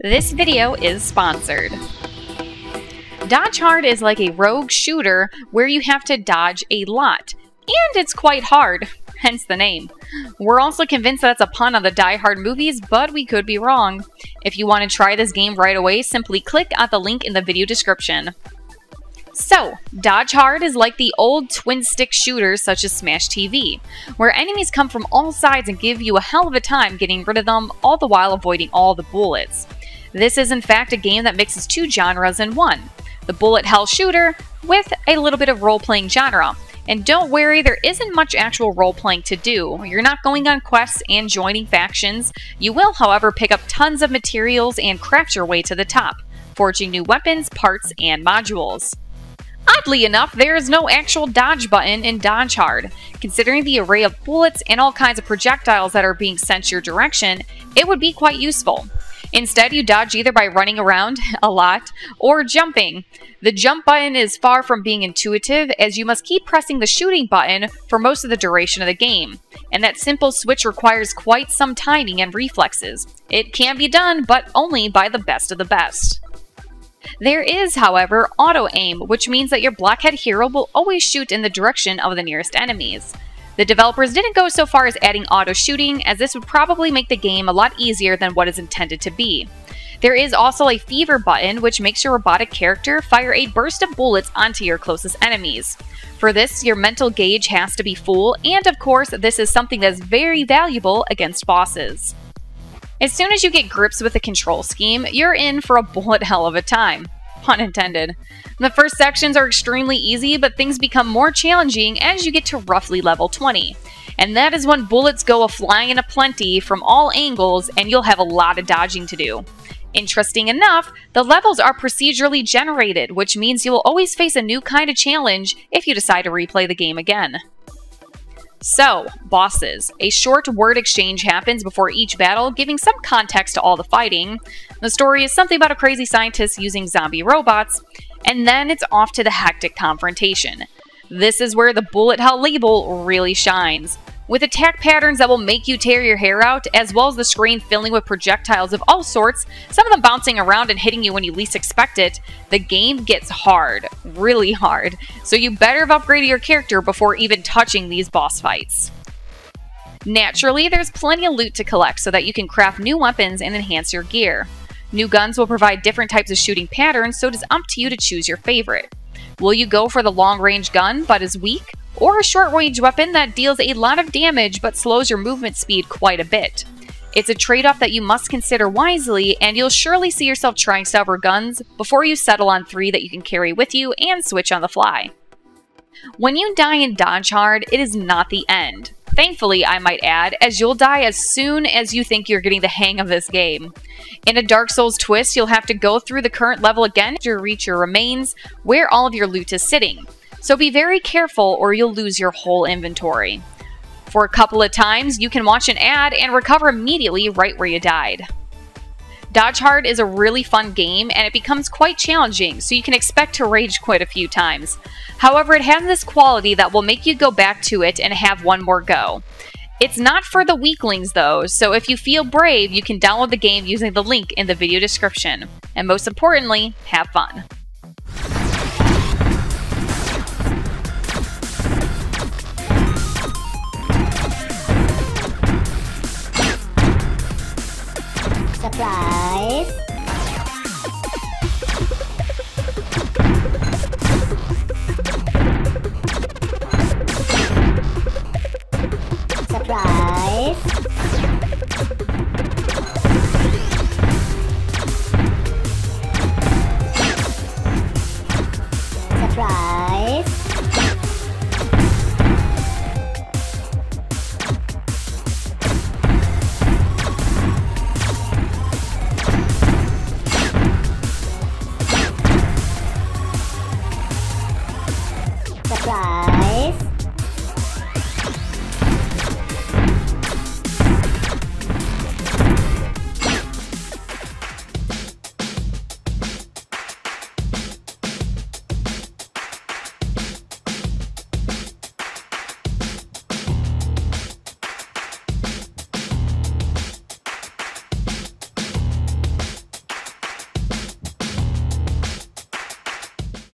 This video is sponsored. Dodge Hard is like a rogue shooter where you have to dodge a lot, and it's quite hard, hence the name. We're also convinced that's a pun on the Die Hard movies, but we could be wrong. If you want to try this game right away, simply click on the link in the video description. So, Dodge Hard is like the old twin-stick shooters such as Smash TV, where enemies come from all sides and give you a hell of a time getting rid of them, all the while avoiding all the bullets. This is in fact a game that mixes two genres in one, the bullet hell shooter with a little bit of role-playing genre. And don't worry, there isn't much actual role-playing to do. You're not going on quests and joining factions. You will, however, pick up tons of materials and craft your way to the top, forging new weapons, parts, and modules. Oddly enough, there is no actual dodge button in Dodge Hard. Considering the array of bullets and all kinds of projectiles that are being sent your direction, it would be quite useful. Instead, you dodge either by running around a lot or jumping. The jump button is far from being intuitive, as you must keep pressing the shooting button for most of the duration of the game, and that simple switch requires quite some timing and reflexes. It can be done, but only by the best of the best. There is, however, auto-aim, which means that your blockhead hero will always shoot in the direction of the nearest enemies. The developers didn't go so far as adding auto-shooting, as this would probably make the game a lot easier than what is intended to be. There is also a fever button, which makes your robotic character fire a burst of bullets onto your closest enemies. For this, your mental gauge has to be full, and of course, this is something that's very valuable against bosses. As soon as you get grips with the control scheme, you're in for a bullet hell of a time. Pun intended. The first sections are extremely easy, but things become more challenging as you get to roughly level 20. And that is when bullets go a-flying aplenty from all angles, and you'll have a lot of dodging to do. Interesting enough, the levels are procedurally generated, which means you'll always face a new kind of challenge if you decide to replay the game again. So, bosses. A short word exchange happens before each battle, giving some context to all the fighting. The story is something about a crazy scientist using zombie robots, and then it's off to the hectic confrontation. This is where the bullet hell label really shines. With attack patterns that will make you tear your hair out, as well as the screen filling with projectiles of all sorts, some of them bouncing around and hitting you when you least expect it, the game gets hard, really hard, so you better have upgraded your character before even touching these boss fights. Naturally, there's plenty of loot to collect so that you can craft new weapons and enhance your gear. New guns will provide different types of shooting patterns, so it is up to you to choose your favorite. Will you go for the long-range gun but is weak? Or a short-range weapon that deals a lot of damage but slows your movement speed quite a bit? It's a trade-off that you must consider wisely, and you'll surely see yourself trying several guns before you settle on 3 that you can carry with you and switch on the fly. When you die in Dodge Hard, it is not the end. Thankfully, I might add, as you'll die as soon as you think you're getting the hang of this game. In a Dark Souls twist, you'll have to go through the current level again to reach your remains, where all of your loot is sitting. So be very careful or you'll lose your whole inventory. For a couple of times, you can watch an ad and recover immediately right where you died. Dodge Hard is a really fun game, and it becomes quite challenging, so you can expect to rage quite a few times. However, it has this quality that will make you go back to it and have one more go. It's not for the weaklings though, so if you feel brave, you can download the game using the link in the video description. And most importantly, have fun.